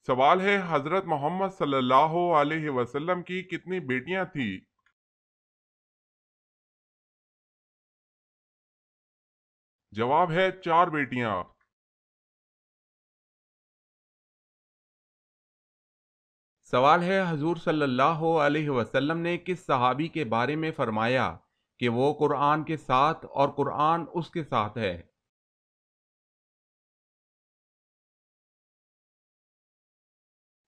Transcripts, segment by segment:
سوال ہے حضرت محمد صلی اللہ علیہ وسلم کی کتنی بیٹیاں تھیں؟ جواب ہے 4 بیٹیاں۔ سوال ہے حضور صلی اللہ علیہ وسلم نے کس صحابی کے بارے میں فرمایا کہ وہ قرآن کے ساتھ اور قرآن اس کے ساتھ ہے؟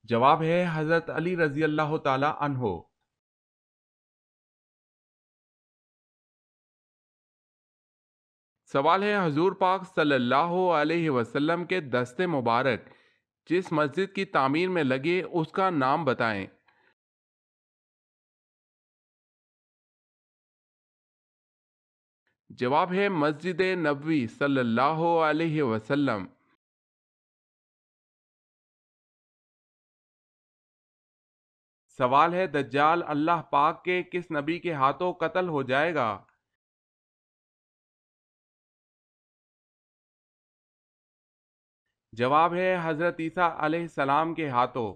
جواب ہے حضرت علی رضی اللہ تعالی عنہ۔ سوال ہے حضور پاک صلی اللہ علیہ وسلم کے دست مبارک جس مسجد کی تعمیر میں لگے اس کا نام بتائیں۔ جواب ہے مسجد نبوی صلی اللہ علیہ وسلم۔ سوال ہے دجال اللہ پاک کے کس نبی کے ہاتھوں قتل ہو جائے گا؟ جواب ہے حضرت عیسیٰ علیہ السلام کے ہاتھوں۔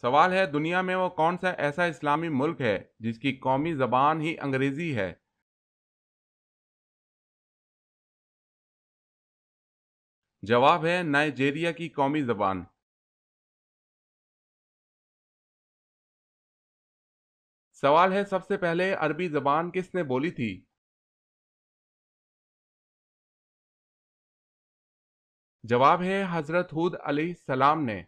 سوال ہے دنیا میں وہ کون سا ایسا اسلامی ملک ہے جس کی قومی زبان ہی انگریزی ہے؟ جواب ہے نائجیریا کی قومی زبان۔ سوال ہے سب سے پہلے عربی زبان کس نے بولی تھی؟ جواب ہے حضرت ہود علیہ السلام نے۔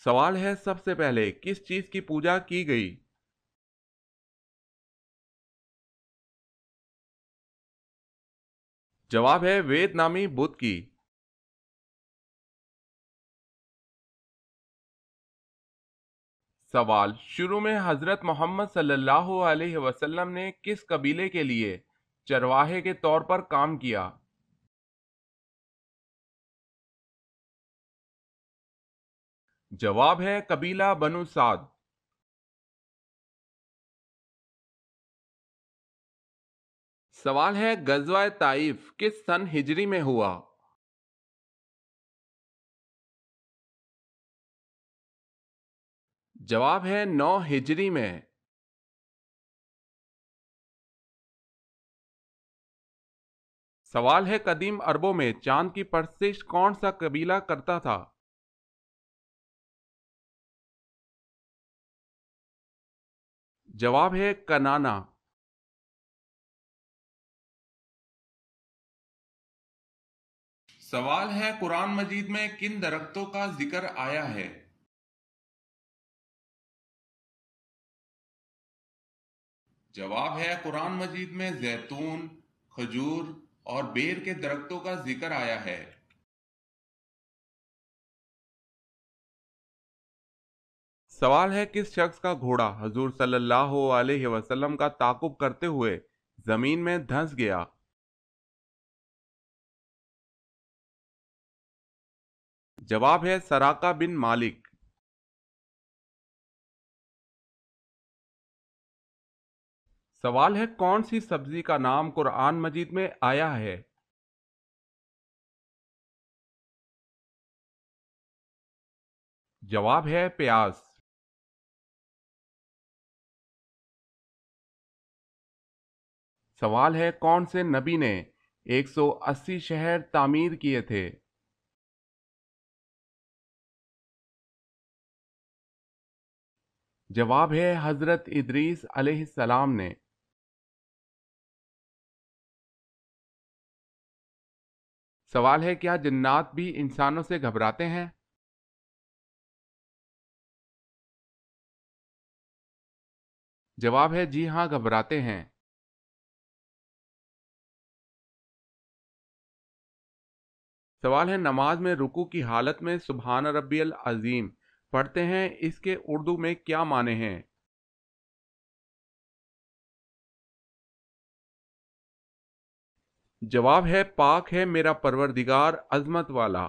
سوال ہے سب سے پہلے کس چیز کی پوجا کی گئی؟ جواب ہے وید نامی بدھ کی۔ سوال شروع میں حضرت محمد صلی اللہ علیہ وسلم نے کس قبیلے کے لیے چرواہے کے طور پر کام کیا؟ جواب ہے قبیلہ بنو سعد۔ سوال ہے غزوہ طائف کس سن ہجری میں ہوا؟ جواب ہے 9 ہجری میں۔ سوال ہے قدیم عربوں میں چاند کی پرستش کون سا قبیلہ کرتا تھا؟ جواب ہے کنانا۔ سوال ہے قرآن مجید میں کن درختوں کا ذکر آیا ہے؟ جواب ہے قرآن مجید میں زیتون، کھجور اور بیر کے درختوں کا ذکر آیا ہے۔ سوال ہے کس شخص کا گھوڑا حضور صلی اللہ علیہ وسلم کا تعاقب کرتے ہوئے زمین میں دھنس گیا؟ جواب ہے سراقہ بن مالک۔ سوال ہے کون سی سبزی کا نام قرآن مجید میں آیا ہے؟ جواب ہے پیاز۔ سوال ہے کون سے نبی نے 180 شہر تعمیر کیے تھے؟ جواب ہے حضرت ادریس علیہ السلام نے۔ سوال ہے کیا جنات بھی انسانوں سے گھبراتے ہیں؟ جواب ہے جی ہاں گھبراتے ہیں۔ سوال ہے نماز میں رکوع کی حالت میں سبحان ربی العظیم پڑھتے ہیں اس کے اردو میں کیا معنی ہیں؟ جواب ہے پاک ہے میرا پروردگار عظمت والا۔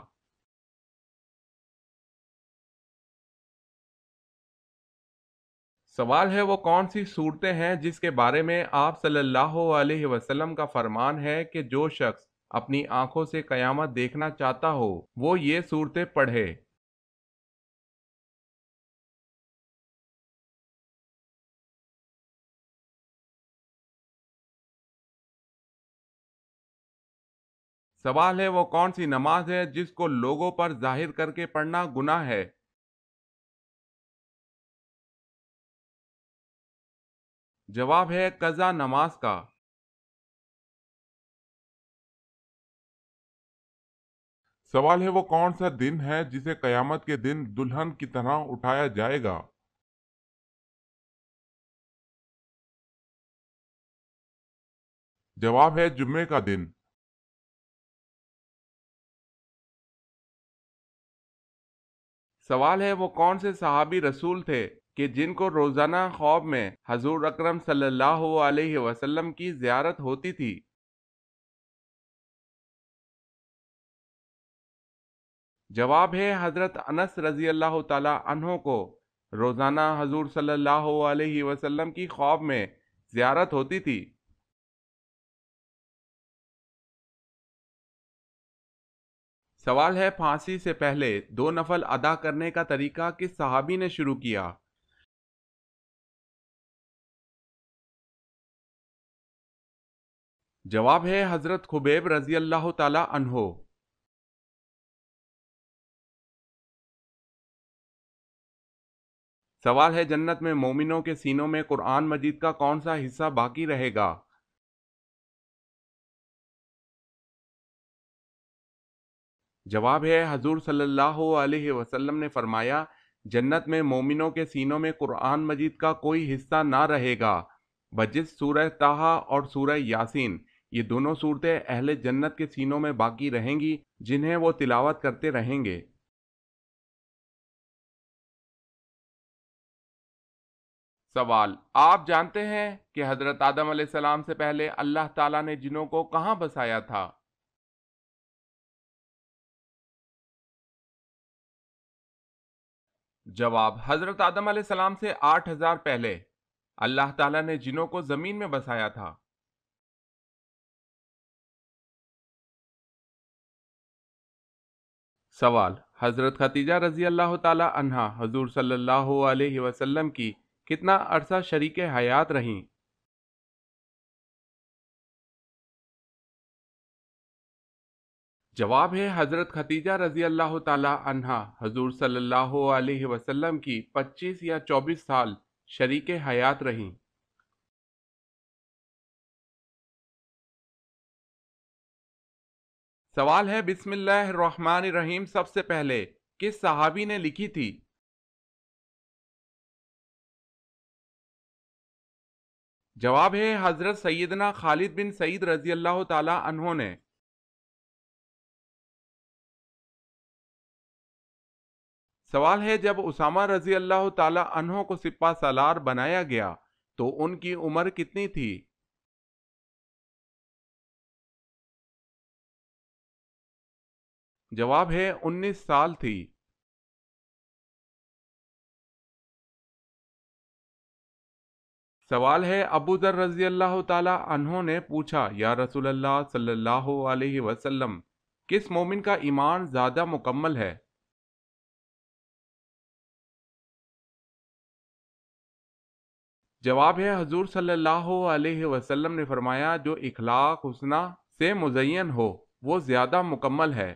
سوال ہے وہ کون سی صورتیں ہیں جس کے بارے میں آپ صلی اللہ علیہ وسلم کا فرمان ہے کہ جو شخص اپنی آنکھوں سے قیامت دیکھنا چاہتا ہو وہ یہ صورتیں پڑھے۔ سوال ہے وہ کون سی نماز ہے جس کو لوگوں پر ظاہر کر کے پڑھنا گناہ ہے۔ جواب ہے قضا نماز کا۔ سوال ہے وہ کون سا دن ہے جسے قیامت کے دن دلہن کی طرح اٹھایا جائے گا؟ جواب ہے جمعے کا دن۔ سوال ہے وہ کون سے صحابی رسول تھے کہ جن کو روزانہ خواب میں حضور اکرم صلی اللہ علیہ وسلم کی زیارت ہوتی تھی۔ جواب ہے حضرت انس رضی اللہ تعالی عنہ کو روزانہ حضور صلی اللہ علیہ وسلم کی خواب میں زیارت ہوتی تھی۔ سوال ہے پھانسی سے پہلے 2 نفل ادا کرنے کا طریقہ کس صحابی نے شروع کیا؟ جواب ہے حضرت خبیب رضی اللہ تعالی عنہ۔ سوال ہے جنت میں مومنوں کے سینوں میں قرآن مجید کا کون سا حصہ باقی رہے گا؟ جواب ہے حضور صلی اللہ علیہ وسلم نے فرمایا جنت میں مومنوں کے سینوں میں قرآن مجید کا کوئی حصہ نہ رہے گا بجز سورہ طٰہٰ اور سورہ یاسین۔ یہ دونوں صورتیں اہل جنت کے سینوں میں باقی رہیں گی جنہیں وہ تلاوت کرتے رہیں گے۔ سوال آپ جانتے ہیں کہ حضرت آدم علیہ السلام سے پہلے اللہ تعالیٰ نے جنوں کو کہاں بسایا تھا؟ جواب حضرت آدم علیہ السلام سے 8,000 پہلے اللہ تعالیٰ نے جنوں کو زمین میں بسایا تھا۔ سوال حضرت خدیجہ رضی اللہ تعالی عنہا حضور صلی اللہ علیہ وسلم کی کتنا عرصہ شریک حیات رہیں؟ جواب ہے حضرت خدیجہ رضی اللہ تعالی عنہا حضور صلی اللہ علیہ وسلم کی 25 یا 24 سال شریک حیات رہیں۔ سوال ہے بسم اللہ الرحمن الرحیم سب سے پہلے کس صحابی نے لکھی تھی؟ جواب ہے حضرت سیدنا خالد بن سعید رضی اللہ تعالی عنہ نے۔ سوال ہے جب اسامہ رضی اللہ تعالی عنہ کو سپہ سالار بنایا گیا تو ان کی عمر کتنی تھی؟ جواب ہے 19 سال تھی۔ سوال ہے ابو ذر رضی اللہ تعالی عنہ نے پوچھا یا رسول اللہ صلی اللہ علیہ وسلم کس مومن کا ایمان زیادہ مکمل ہے؟ جواب ہے حضور صلی اللہ علیہ وسلم نے فرمایا جو اخلاق حسنہ سے مزین ہو وہ زیادہ مکمل ہے۔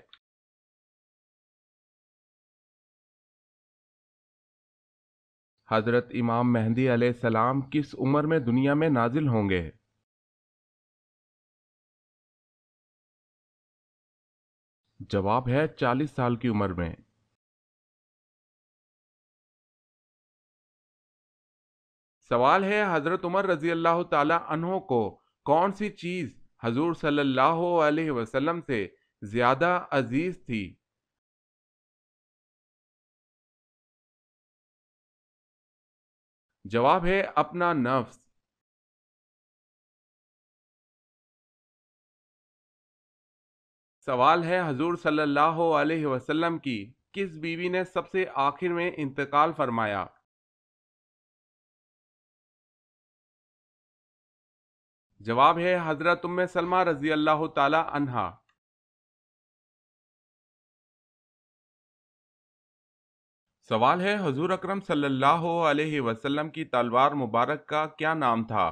حضرت امام مہدی علیہ السلام کس عمر میں دنیا میں نازل ہوں گے؟ جواب ہے 40 سال کی عمر میں۔ سوال ہے حضرت عمر رضی اللہ تعالی عنہ کو کون سی چیز حضور صلی اللہ علیہ وسلم سے زیادہ عزیز تھی؟ جواب ہے اپنا نفس۔ سوال ہے حضور صلی اللہ علیہ وسلم کی کس بیوی نے سب سے آخر میں انتقال فرمایا؟ جواب ہے حضرت ام سلمہ رضی اللہ تعالی عنہا۔ سوال ہے حضور اکرم صلی اللہ علیہ وسلم کی تلوار مبارک کا کیا نام تھا؟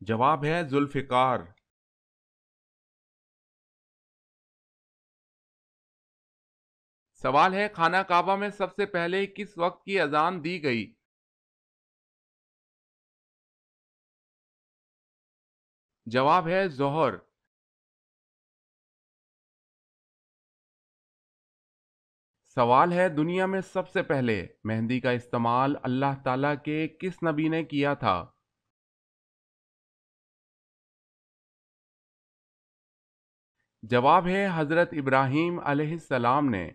جواب ہے ذوالفقار۔ سوال ہے خانہ کعبہ میں سب سے پہلے کس وقت کی اذان دی گئی؟ جواب ہے ظہر۔ سوال ہے دنیا میں سب سے پہلے مہندی کا استعمال اللہ تعالیٰ کے کس نبی نے کیا تھا؟ جواب ہے حضرت ابراہیم علیہ السلام نے۔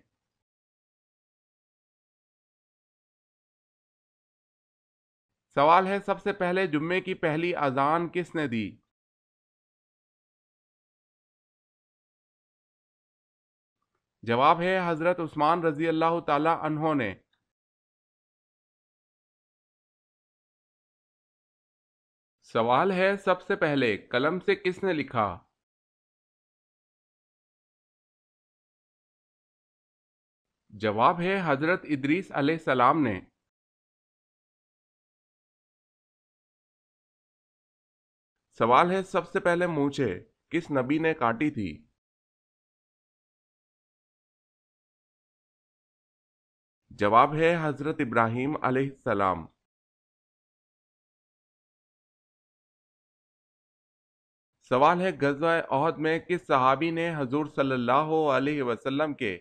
سوال ہے سب سے پہلے جمعے کی پہلی اذان کس نے دی؟ جواب ہے حضرت عثمان رضی اللہ تعالی عنہ نے۔ سوال ہے سب سے پہلے قلم سے کس نے لکھا؟ جواب ہے حضرت ادریس علیہ السلام نے۔ سوال ہے سب سے پہلے مونچھیں کس نبی نے کاٹی تھی؟ جواب ہے حضرت ابراہیم علیہ السلام۔ سوال ہے غزوہ احد میں کس صحابی نے حضور صلی اللہ علیہ وسلم کے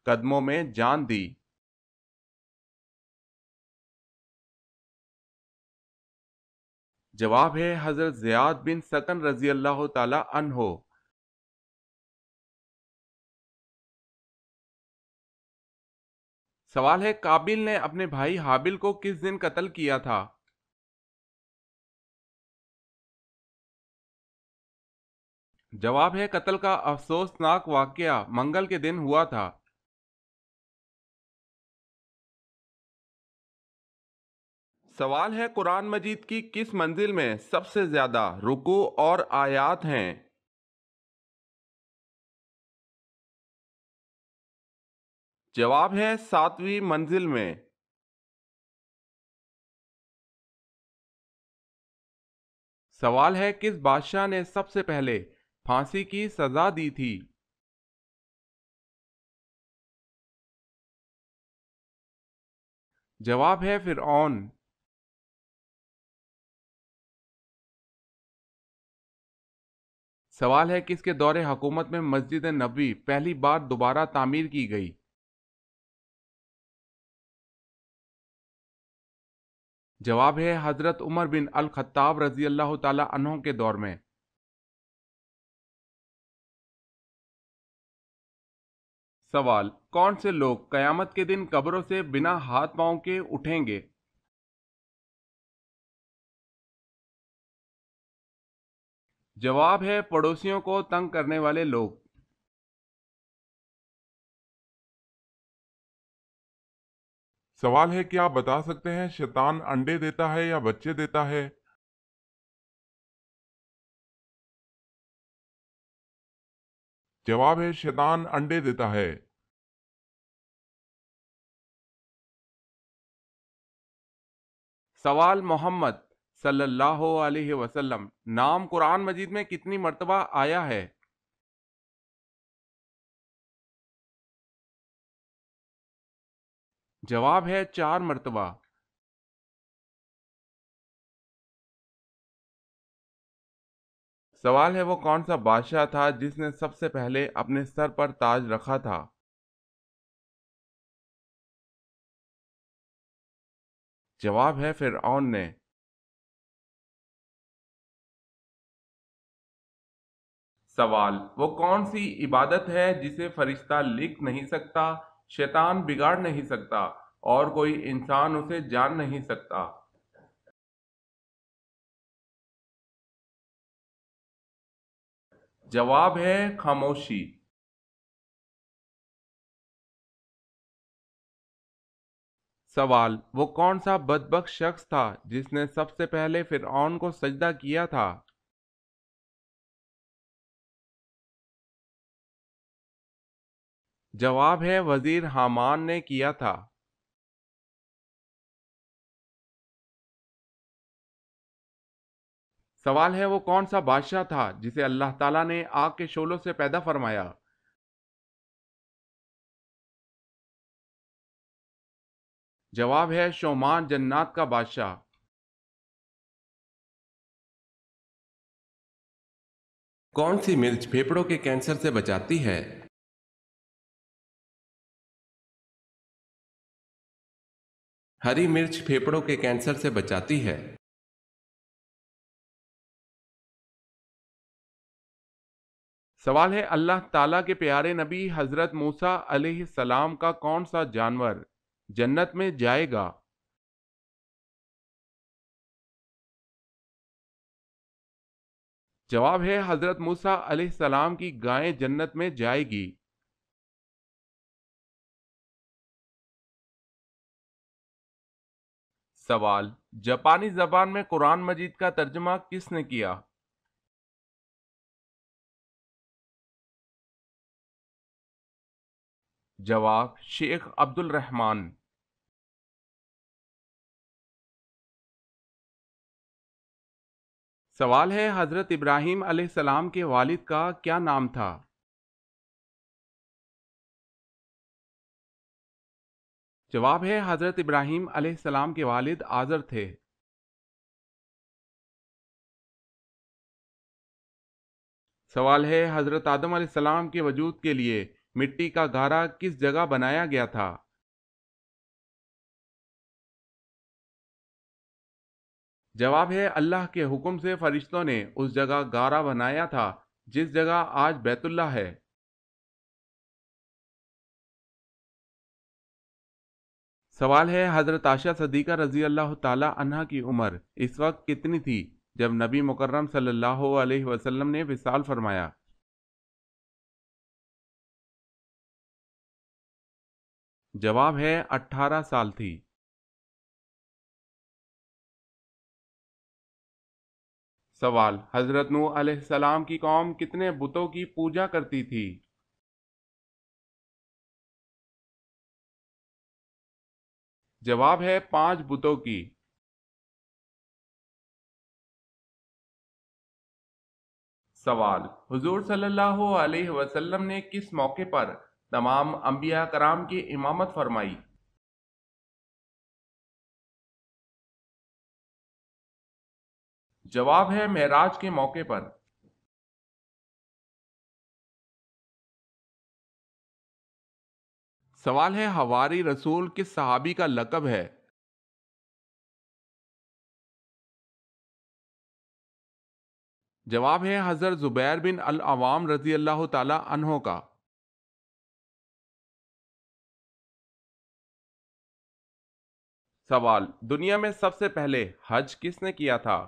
قدموں میں جان دی؟ جواب ہے حضرت زیاد بن سکن رضی اللہ تعالی عنہ۔ سوال ہے قابل نے اپنے بھائی حابل کو کس دن قتل کیا تھا؟ جواب ہے قتل کا افسوسناک واقعہ منگل کے دن ہوا تھا۔ سوال ہے قرآن مجید کی کس منزل میں سب سے زیادہ رکوع اور آیات ہیں؟ جواب ہے 7ویں منزل میں۔ سوال ہے کس بادشاہ نے سب سے پہلے پھانسی کی سزا دی تھی؟ جواب ہے فرعون۔ سوال ہے کس کے دور حکومت میں مسجد نبوی پہلی بار دوبارہ تعمیر کی گئی؟ جواب ہے حضرت عمر بن الخطاب رضی اللہ تعالی عنہ کے دور میں۔ سوال کون سے لوگ قیامت کے دن قبروں سے بنا ہاتھ پاؤں کے اٹھیں گے؟ جواب ہے پڑوسیوں کو تنگ کرنے والے لوگ۔ سوال ہے کیا آپ بتا سکتے ہیں شیطان انڈے دیتا ہے یا بچے دیتا ہے؟ جواب ہے شیطان انڈے دیتا ہے۔ سوال محمد صلی اللہ علیہ وسلم نام قرآن مجید میں کتنی مرتبہ آیا ہے؟ جواب ہے 4 مرتبہ۔ سوال ہے وہ کون سا بادشاہ تھا جس نے سب سے پہلے اپنے سر پر تاج رکھا تھا؟ جواب ہے فرعون نے۔ سوال وہ کون سی عبادت ہے جسے فرشتہ لکھ نہیں سکتا، شیطان بگاڑ نہیں سکتا اور کوئی انسان اسے جان نہیں سکتا؟ جواب ہے خاموشی۔ سوال: وہ کون سا بدبخت شخص تھا جس نے سب سے پہلے فرعون کو سجدہ کیا تھا؟ جواب ہے وزیر حامان نے کیا تھا۔ سوال ہے وہ کون سا بادشاہ تھا جسے اللہ تعالیٰ نے آگ کے شعلوں سے پیدا فرمایا؟ جواب ہے شومان جنات کا بادشاہ۔ کون سی مرچ پھیپھڑوں کے کینسر سے بچاتی ہے؟ ہری مرچ پھیپھڑوں کے کینسر سے بچاتی ہے۔ سوال ہے اللہ تعالیٰ کے پیارے نبی حضرت موسیٰ علیہ السلام کا کون سا جانور جنت میں جائے گا؟ جواب ہے حضرت موسیٰ علیہ السلام کی گائیں جنت میں جائے گی۔ سوال: جاپانی زبان میں قرآن مجید کا ترجمہ کس نے کیا؟ جواب: شیخ عبد الرحمن۔ سوال ہے حضرت ابراہیم علیہ السلام کے والد کا کیا نام تھا؟ جواب ہے حضرت ابراہیم علیہ السلام کے والد آزر تھے۔ سوال ہے حضرت آدم علیہ السلام کے وجود کے لیے مٹی کا گھڑا کس جگہ بنایا گیا تھا؟ جواب ہے اللہ کے حکم سے فرشتوں نے اس جگہ گھڑا بنایا تھا جس جگہ آج بیت اللہ ہے۔ سوال ہے حضرت عائشہ صدیقہ رضی اللہ تعالی عنہا کی عمر اس وقت کتنی تھی جب نبی مکرم صلی اللہ علیہ وسلم نے وصال فرمایا؟ جواب ہے 18 سال تھی۔ سوال: حضرت نوح علیہ السلام کی قوم کتنے بتوں کی پوجا کرتی تھی؟ جواب ہے 5 بتوں کی۔ سوال: حضور صلی اللہ علیہ وسلم نے کس موقع پر تمام انبیاء کرام کی امامت فرمائی؟ جواب ہے معراج کے موقع پر۔ سوال ہے حواری رسول کس صحابی کا لقب ہے؟ جواب ہے حضرت زبیر بن العوام رضی اللہ تعالی عنہ کا۔ سوال: دنیا میں سب سے پہلے حج کس نے کیا تھا؟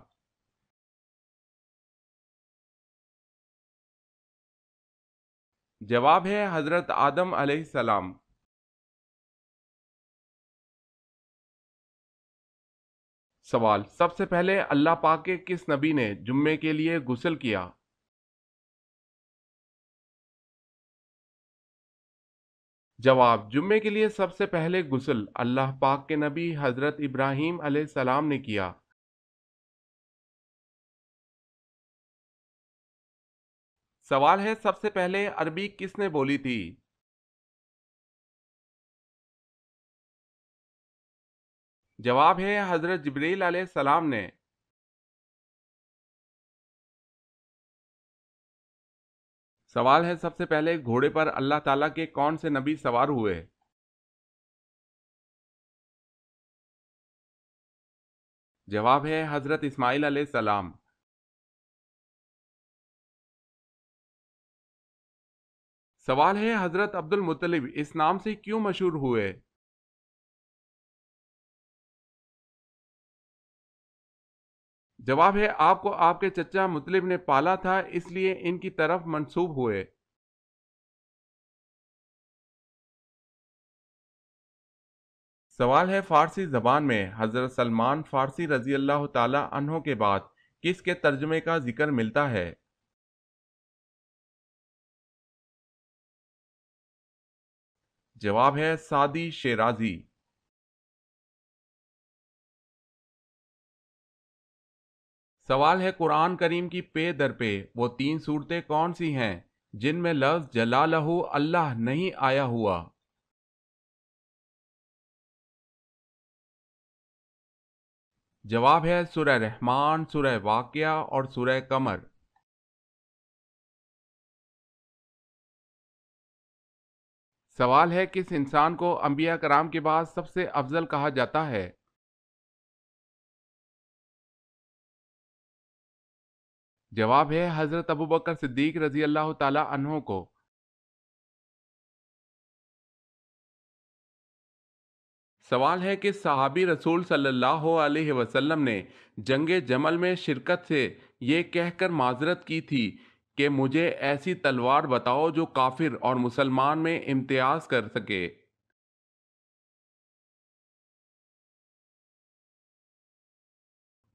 جواب ہے حضرت آدم علیہ السلام۔ سوال: سب سے پہلے اللہ پاک کے کس نبی نے جمعے کے لیے غسل کیا؟ جواب: جمعے کے لیے سب سے پہلے غسل اللہ پاک کے نبی حضرت ابراہیم علیہ السلام نے کیا۔ سوال ہے سب سے پہلے عربی کس نے بولی تھی؟ جواب ہے حضرت جبریل علیہ السلام نے۔ سوال ہے سب سے پہلے گھوڑے پر اللہ تعالیٰ کے کون سے نبی سوار ہوئے؟ جواب ہے حضرت اسماعیل علیہ السلام۔ سوال ہے حضرت عبد المطلب اس نام سے کیوں مشہور ہوئے؟ جواب ہے آپ کو آپ کے چچا مطلب نے پالا تھا اس لیے ان کی طرف منسوب ہوئے۔ سوال ہے فارسی زبان میں حضرت سلمان فارسی رضی اللہ تعالی عنہ کے بعد کس کے ترجمے کا ذکر ملتا ہے؟ جواب ہے سعدی شیرازی۔ سوال ہے قرآن کریم کی پے در پہ وہ 3 صورتیں کون سی ہیں جن میں لفظ جلالہ اللہ نہیں آیا ہوا؟ جواب ہے سورہ رحمان، سورہ واقعہ اور سورہ قمر۔ سوال ہے کس انسان کو انبیاء کرام کے بعد سب سے افضل کہا جاتا ہے؟ جواب ہے حضرت ابوبکر صدیق رضی اللہ تعالی عنہ کو۔ سوال ہے کہ صحابی رسول صلی اللہ علیہ وسلم نے جنگ جمل میں شرکت سے یہ کہہ کر معذرت کی تھی کہ مجھے ایسی تلوار بتاؤ جو کافر اور مسلمان میں امتیاز کر سکے۔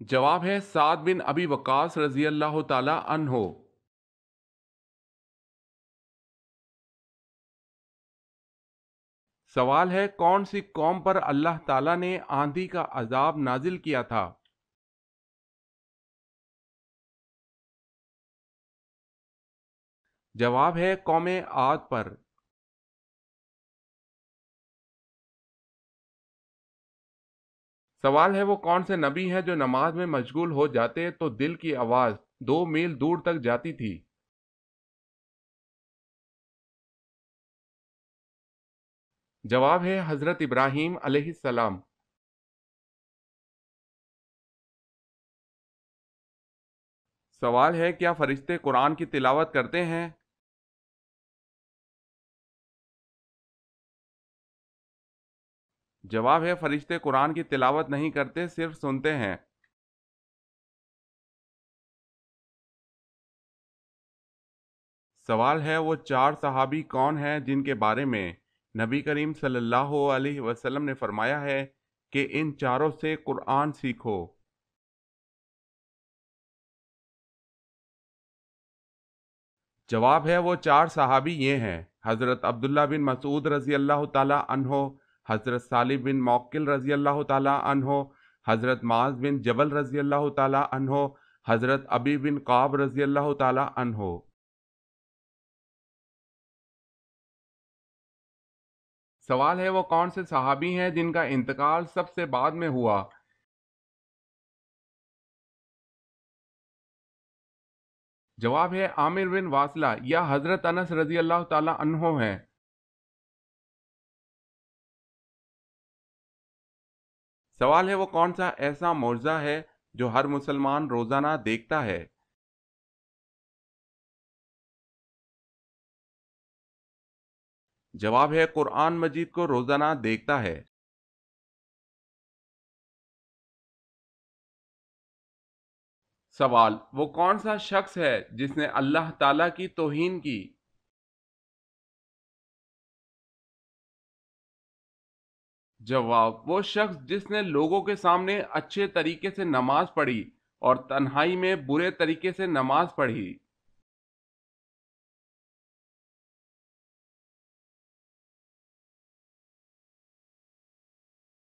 جواب ہے سعد بن ابی وقاص رضی اللہ تعالی عنہ۔ سوال ہے کون سی قوم پر اللہ تعالیٰ نے آندھی کا عذاب نازل کیا تھا؟ جواب ہے قوم عاد پر۔ سوال ہے وہ کون سے نبی ہیں جو نماز میں مشغول ہو جاتے تو دل کی آواز 2 میل دور تک جاتی تھی؟ جواب ہے حضرت ابراہیم علیہ السلام۔ سوال ہے کیا فرشتے قرآن کی تلاوت کرتے ہیں؟ جواب ہے فرشتے قرآن کی تلاوت نہیں کرتے، صرف سنتے ہیں۔ سوال ہے وہ 4 صحابی کون ہیں جن کے بارے میں نبی کریم صلی اللہ علیہ وسلم نے فرمایا ہے کہ ان چاروں سے قرآن سیکھو؟ جواب ہے وہ 4 صحابی یہ ہیں: حضرت عبداللہ بن مسعود رضی اللہ تعالی عنہ، حضرت صالح بن موقل رضی اللہ تعالی عنہ، حضرت معاذ بن جبل رضی اللہ تعالی عنہ، حضرت ابی بن قعب رضی اللہ تعالی عنہ۔ سوال ہے وہ کون سے صحابی ہیں جن کا انتقال سب سے بعد میں ہوا؟ جواب ہے عامر بن واصلہ یا حضرت انس رضی اللہ تعالی عنہ ہیں۔ سوال ہے وہ کون سا ایسا معجزہ ہے جو ہر مسلمان روزانہ دیکھتا ہے؟ جواب ہے قرآن مجید کو روزانہ دیکھتا ہے۔ سوال وہ کون سا شخص ہے جس نے اللہ تعالیٰ کی توہین کی؟ جواب وہ شخص جس نے لوگوں کے سامنے اچھے طریقے سے نماز پڑھی اور تنہائی میں برے طریقے سے نماز پڑھی۔